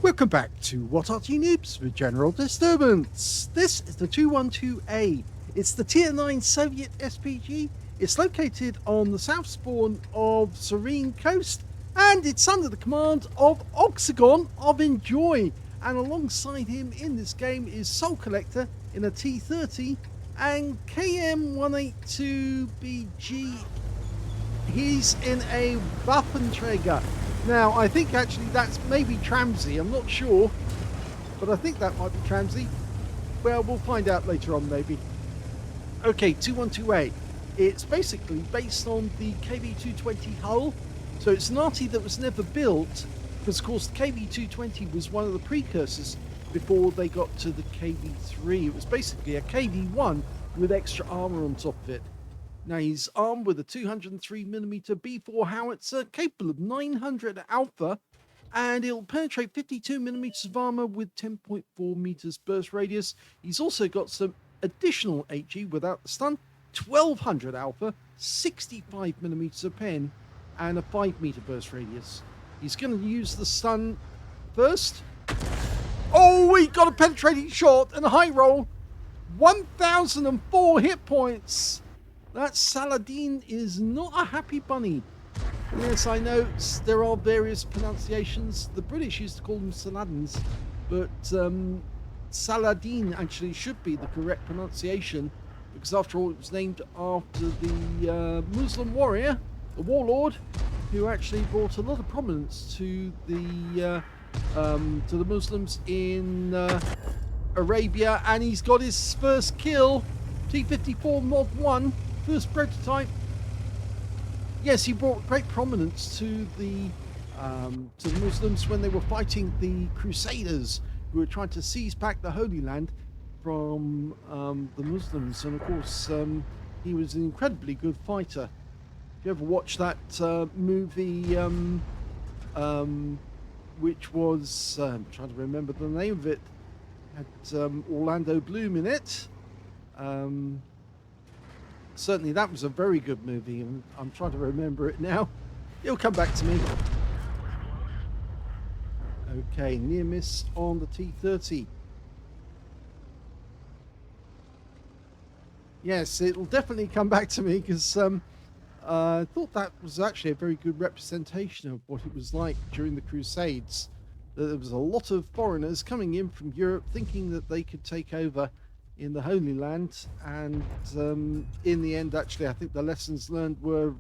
Welcome back to What Arty Noobs with General Disturbance. This is the 212A. It's the Tier 9 Soviet SPG. It's located on the south spawn of Serene Coast, and it's under the command of Oxagon of ENJ0Y. And alongside him in this game is Soul Collector in a T30 and KM182BG. He's in a Waffenträger. Now, I think actually that's maybe Tramsy, I'm not sure, but I think that might be Tramsy. Well, we'll find out later on, maybe. Okay, 212A. It's basically based on the KV220 hull, so it's an Arty that was never built, because of course the KV220 was one of the precursors before they got to the KV3. It was basically a KV1 with extra armor on top of it. Now he's armed with a 203mm B4 howitzer capable of 900 alpha, and it'll penetrate 52mm of armor with 10.4 meters burst radius. He's also got some additional HE without the stun, 1200 alpha, 65mm of pen, and a 5-meter burst radius. He's going to use the stun first. Oh, he got a penetrating shot and a high roll. 1004 hit points. That Saladin is not a happy bunny. Yes, I know there are various pronunciations. The British used to call them Saladins, but Saladin actually should be the correct pronunciation, because after all it was named after the Muslim warrior, the warlord, who actually brought a lot of prominence to the Muslims in Arabia, and he's got his first kill, T-54 Mod 1. First prototype. Yes, he brought great prominence to the Muslims when they were fighting the Crusaders, who were trying to seize back the Holy Land from the Muslims. And of course, he was an incredibly good fighter. If you ever watched that movie, which was I'm trying to remember the name of it, had Orlando Bloom in it. Certainly that was a very good movie, and I'm trying to remember it now. It'll come back to me. Okay, near miss on the T30. Yes, it'll definitely come back to me, because I thought that was actually a very good representation of what it was like during the Crusades. That there was a lot of foreigners coming in from Europe thinking that they could take over in the Holy Land, and in the end, actually, I think the lessons learned were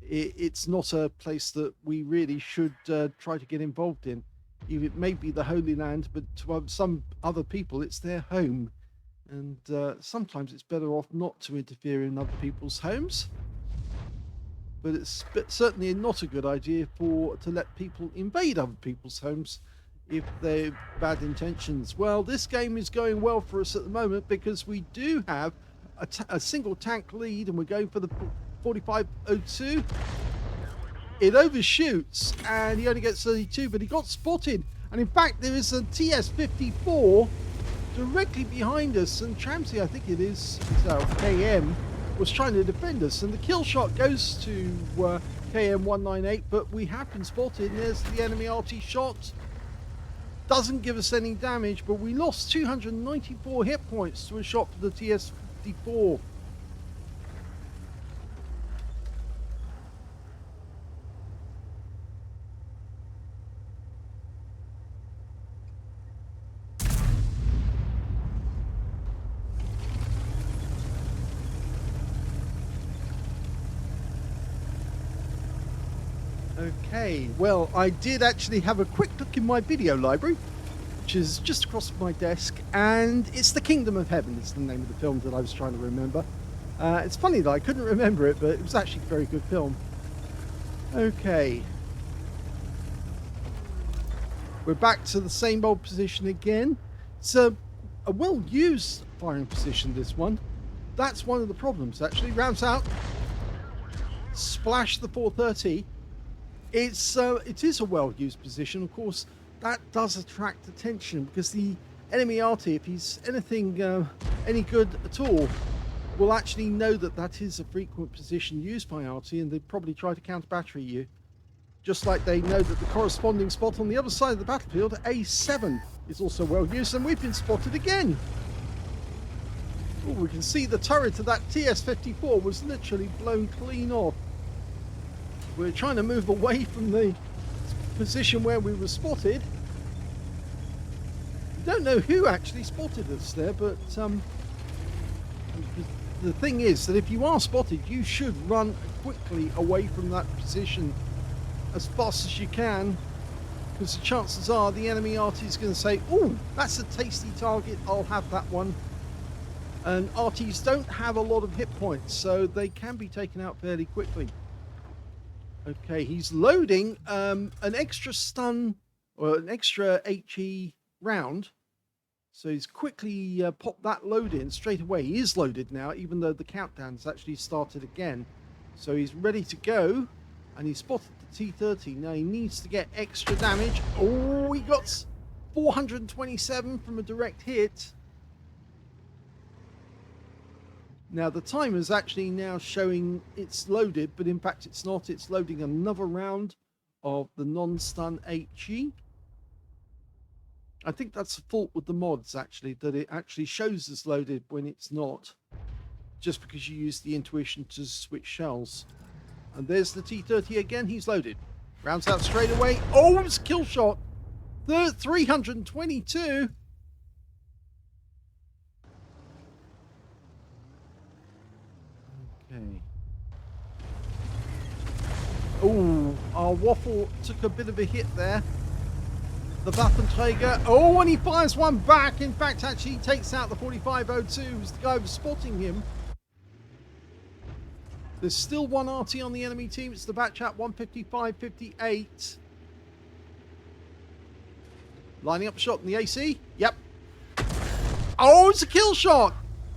it's not a place that we really should try to get involved in. It may be the Holy Land, but to some other people, it's their home, and sometimes it's better off not to interfere in other people's homes. But it's certainly not a good idea to let people invade other people's homes if they're bad intentions. Well, this game is going well for us at the moment, because we do have a single tank lead, and we're going for the 4502. It overshoots, and he only gets 32, but he got spotted. And in fact, there is a TS-54 directly behind us, and Tramsy, I think it is, KM, was trying to defend us, and the kill shot goes to KM198, but we have been spotted, and there's the enemy Arty shot. Doesn't give us any damage, but we lost 294 hit points to a shot for the TS-54. Okay, well, I did actually have a quick look in my video library, which is just across my desk, and it's The Kingdom of Heaven is the name of the film that I was trying to remember. It's funny that I couldn't remember it, but it was actually a very good film. Okay. We're back to the same old position again. It's a well-used firing position, this one. That's one of the problems, actually. Rounds out. Splash the 430. It is a well-used position. Of course, that does attract attention, because the enemy Arty, if he's anything any good at all, will actually know that that is a frequent position used by Arty, and they'd probably try to counter battery you. Just like they know that the corresponding spot on the other side of the battlefield, A7, is also well used, and we've been spotted again. Oh, we can see the turret of that TS-54 was literally blown clean off. We're trying to move away from the position where we were spotted. We don't know who actually spotted us there, but the thing is that if you are spotted, you should run quickly away from that position as fast as you can, because the chances are the enemy Arty is going to say, oh, that's a tasty target, I'll have that one. And Artys don't have a lot of hit points, so they can be taken out fairly quickly. Okay, he's loading an extra stun, or an extra HE round. So he's quickly popped that load in straight away. He is loaded now, even though the countdown's actually started again. So he's ready to go, and he spotted the T30. Now he needs to get extra damage. Oh, he got 427 from a direct hit. Now the timer's actually now showing it's loaded, but in fact it's not. It's loading another round of the non-stun HE. I think that's the fault with the mods, actually, that it actually shows as loaded when it's not, just because you use the intuition to switch shells. And there's the T30 again. He's loaded. Rounds out straight away. Oh, it's a kill shot. 322. Okay. Oh, our Waffle took a bit of a hit there. The Waffenträger. Oh, and he fires one back. In fact, actually, he takes out the 4502, who's the guy who was spotting him. There's still one Arty on the enemy team. It's the batch at 155.58. Lining up a shot in the AC. Yep. Oh, it's a kill shot.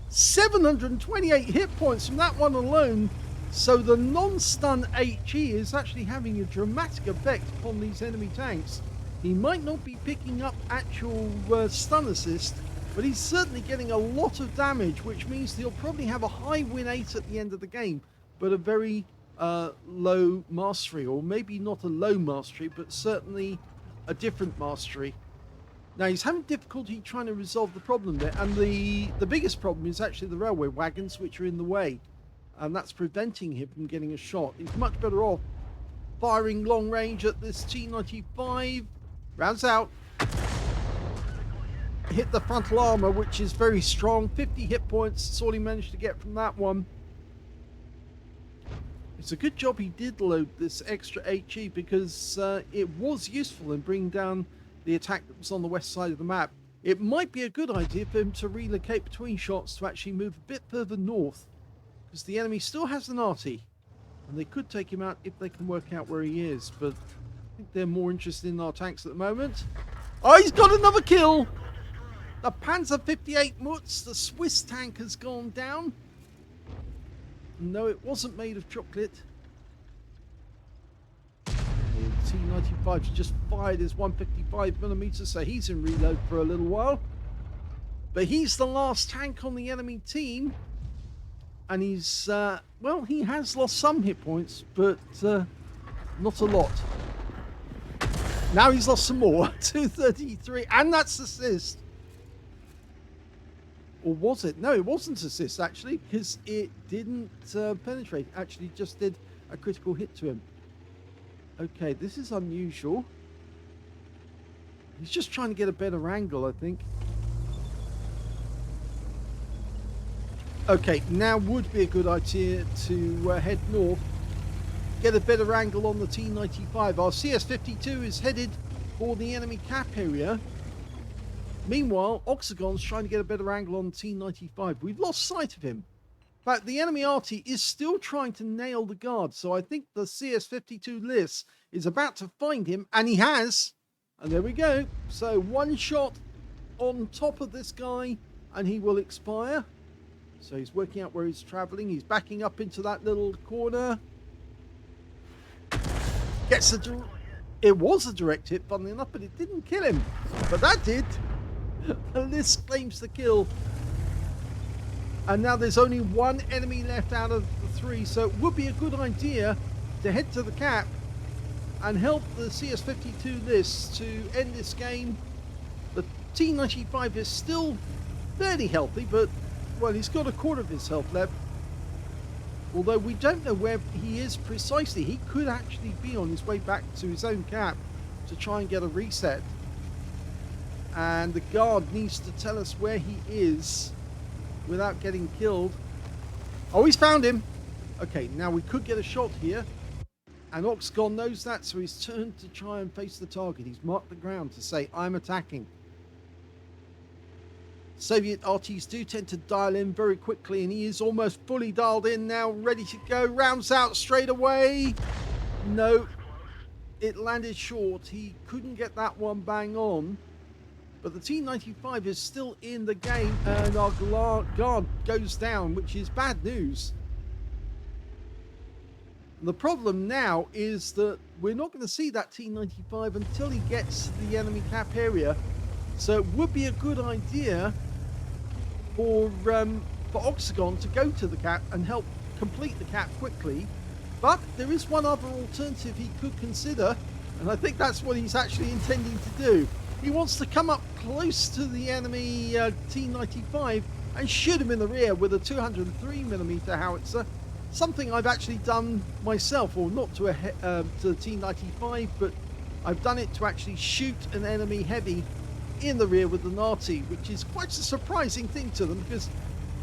728 hit points from that one alone. So the non-stun HE is actually having a dramatic effect upon these enemy tanks. He might not be picking up actual stun assist, but he's certainly getting a lot of damage, which means he'll probably have a high win 8 at the end of the game, but a very low mastery, or maybe not a low mastery, but certainly a different mastery. Now he's having difficulty trying to resolve the problem there, and the biggest problem is actually the railway wagons, which are in the way, and that's preventing him from getting a shot. He's much better off firing long range at this T95. Rounds out. Hit the frontal armor, which is very strong. 50 hit points. That's all he managed to get from that one. It's a good job he did load this extra HE, because it was useful in bringing down the attack that was on the west side of the map. It might be a good idea for him to relocate between shots to actually move a bit further north, because the enemy still has an Arty, and they could take him out if they can work out where he is, but I think they're more interested in our tanks at the moment. Oh, he's got another kill! The Panzer 58 Mutz, the Swiss tank, has gone down. No, it wasn't made of chocolate. T95 just fired his 155mm, so he's in reload for a little while. But he's the last tank on the enemy team. And he's, well, he has lost some hit points, but not a lot. Now he's lost some more. 233, and that's assist. Or was it? No, it wasn't assist, actually, because it didn't penetrate. Actually, just did a critical hit to him. Okay, this is unusual. He's just trying to get a better angle, I think. Okay, now would be a good idea to head north. Get a better angle on the T95. Our CS-52 is headed for the enemy cap area. Meanwhile, Oxagon's trying to get a better angle on the T95. We've lost sight of him. In fact, the enemy Arty is still trying to nail the guard, so I think the CS-52 Liss is about to find him, and he has. And there we go. So one shot on top of this guy, and he will expire. So he's working out where he's traveling. He's backing up into that little corner. Gets a... It was a direct hit, funnily enough, but it didn't kill him. But that did. Liss claims the kill. And now there's only one enemy left out of the 3, so it would be a good idea to head to the cap and help the CS52 list to end this game. The T95 is still fairly healthy, but, well, he's got a quarter of his health left. Although we don't know where he is precisely. He could actually be on his way back to his own cap to try and get a reset. And the guard needs to tell us where he is without getting killed. Oh, he's found him. Okay, now we could get a shot here. And Oxagon knows that, so he's turned to try and face the target. He's marked the ground to say, I'm attacking. Soviet Artys do tend to dial in very quickly, and he is almost fully dialed in now, ready to go. Rounds out straight away. No, it landed short. He couldn't get that one bang on. But the T95 is still in the game, and our guard goes down, which is bad news. The problem now is that we're not going to see that T95 until he gets to the enemy cap area. So it would be a good idea for Oxagon to go to the cap and help complete the cap quickly. But there is one other alternative he could consider, and I think that's what he's actually intending to do. He wants to come up close to the enemy T95 and shoot him in the rear with a 203mm howitzer. Something I've actually done myself, or not to the T95, but I've done it to actually shoot an enemy heavy in the rear with an Arty, which is quite a surprising thing to them because,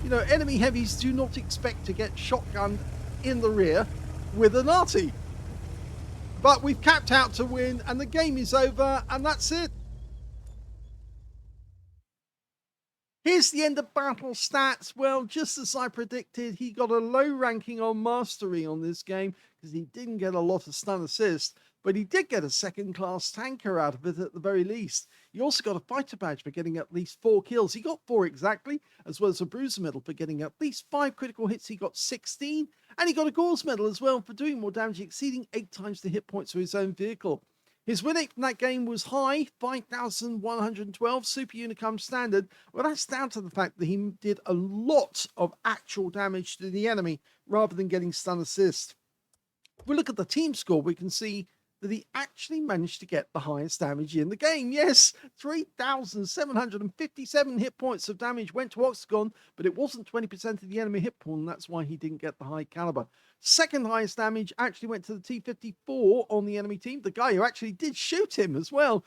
you know, enemy heavies do not expect to get shotgunned in the rear with an Arty. But we've capped out to win, and the game is over, and that's it. Here's the end of battle stats. Well, just as I predicted, he got a low ranking on mastery on this game because he didn't get a lot of stun assist, but he did get a second class tanker out of it at the very least. He also got a fighter badge for getting at least 4 kills. He got 4 exactly, as well as a bruiser medal for getting at least 5 critical hits. He got 16, and he got a Gauze medal as well for doing more damage, exceeding 8 times the hit points of his own vehicle. His win rate from that game was high, 5,112, Super Unicum standard. Well, that's down to the fact that he did a lot of actual damage to the enemy rather than getting stun assist. If we look at the team score, we can see that he actually managed to get the highest damage in the game. Yes, 3,757 hit points of damage went to Oxagon, but it wasn't 20% of the enemy hit pool, and that's why he didn't get the high caliber. Second highest damage actually went to the T-54 on the enemy team, the guy who actually did shoot him as well.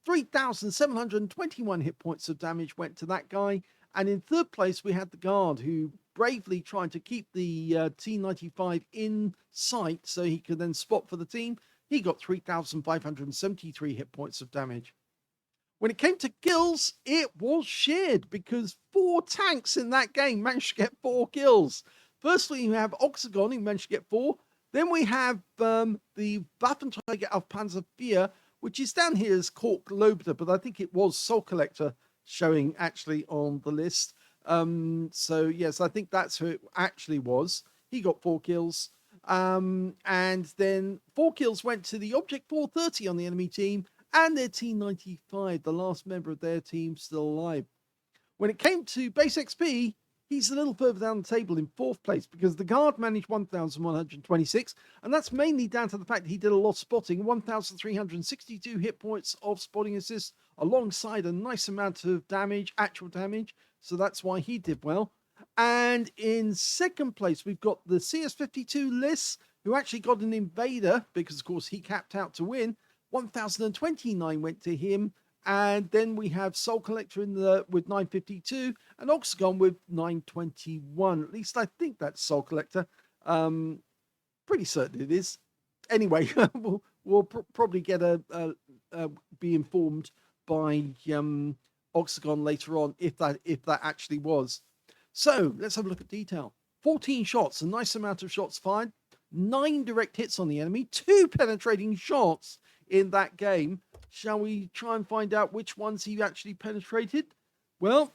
3,721 hit points of damage went to that guy. And in third place, we had the guard, who bravely tried to keep the T-95 in sight so he could then spot for the team. He got 3,573 hit points of damage. When it came to kills, it was shared because 4 tanks in that game managed to get 4 kills. Firstly, you have Oxagon, who managed to get 4. Then we have the Waffenträger auf Panzer IV, which is down here as Cork Lobder, but I think it was Soul Collector showing actually on the list. So, yes, I think that's who it actually was. He got 4 kills. And then 4 kills went to the Object 430 on the enemy team and their T95, the last member of their team still alive. When it came to base XP, he's a little further down the table in 4th place because the guard managed 1,126, and that's mainly down to the fact that he did a lot of spotting, 1,362 hit points of spotting assist alongside a nice amount of damage, actual damage, so that's why he did well. And in 2nd place, we've got the CS52 Liss, who actually got an invader because, of course, he capped out to win. 1,029 went to him. And then we have Soul Collector with 952 and Oxagon with 921. At least I think that's Soul Collector. Pretty certain it is. Anyway, we'll probably get be informed by Oxagon later on if that actually was. So let's have a look at detail. 14 shots, a nice amount of shots fired. 9 direct hits on the enemy. 2 penetrating shots in that game. Shall we try and find out which ones he actually penetrated? Well,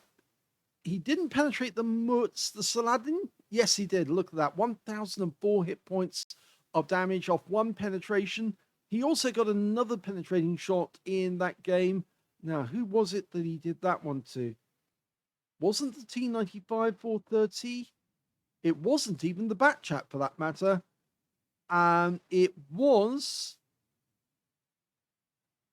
he didn't penetrate the Mutz, the Saladin. Yes, he did. Look at that. 1,004 hit points of damage off 1 penetration. He also got another penetrating shot in that game. Now, who was it that he did that one to? Wasn't the T95 430? It wasn't even the Bat Chat for that matter. It was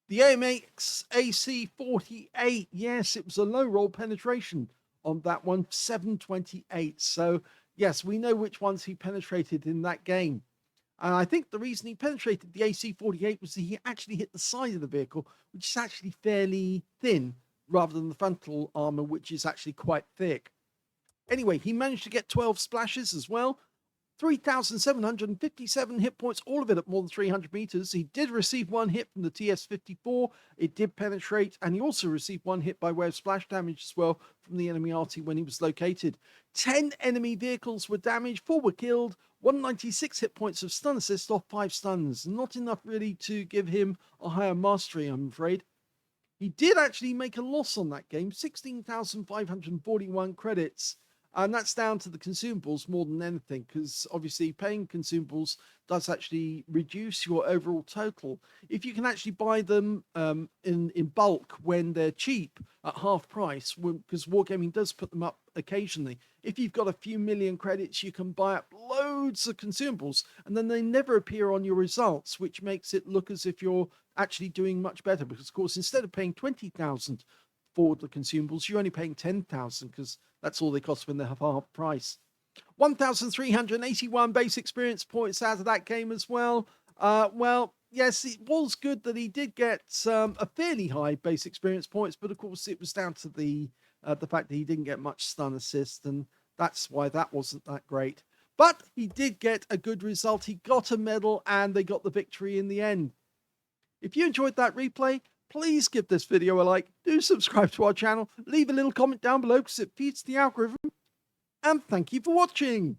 The AMX AC48, yes, it was a low roll penetration on that one, 728. So, yes, we know which ones he penetrated in that game. And I think the reason he penetrated the AC48 was that he actually hit the side of the vehicle, which is actually fairly thin, rather than the frontal armor, which is actually quite thick. Anyway, he managed to get 12 splashes as well. 3,757 hit points, all of it at more than 300 meters. He did receive one hit from the TS-54. It did penetrate, and he also received one hit by way of splash damage as well from the enemy Arty when he was located. 10 enemy vehicles were damaged, 4 were killed, 196 hit points of stun assist off 5 stuns. Not enough really to give him a higher mastery, I'm afraid. He did actually make a loss on that game, 16,541 credits. And that's down to the consumables more than anything, because obviously paying consumables does actually reduce your overall total. If you can actually buy them in bulk when they're cheap at half price, because Wargaming does put them up occasionally. If you've got a few million credits, you can buy up loads of consumables, and then they never appear on your results, which makes it look as if you're actually doing much better. Because, of course, instead of paying 20,000 for the consumables, you're only paying 10,000 because that's all they cost when they have half price. 1,381 base experience points out of that game as well. Well, yes, it was good that he did get a fairly high base experience points, but of course it was down to the fact that he didn't get much stun assist, and that's why that wasn't that great. But he did get a good result. He got a medal, and they got the victory in the end. If you enjoyed that replay, please give this video a like, do subscribe to our channel, leave a little comment down below because it feeds the algorithm, and thank you for watching!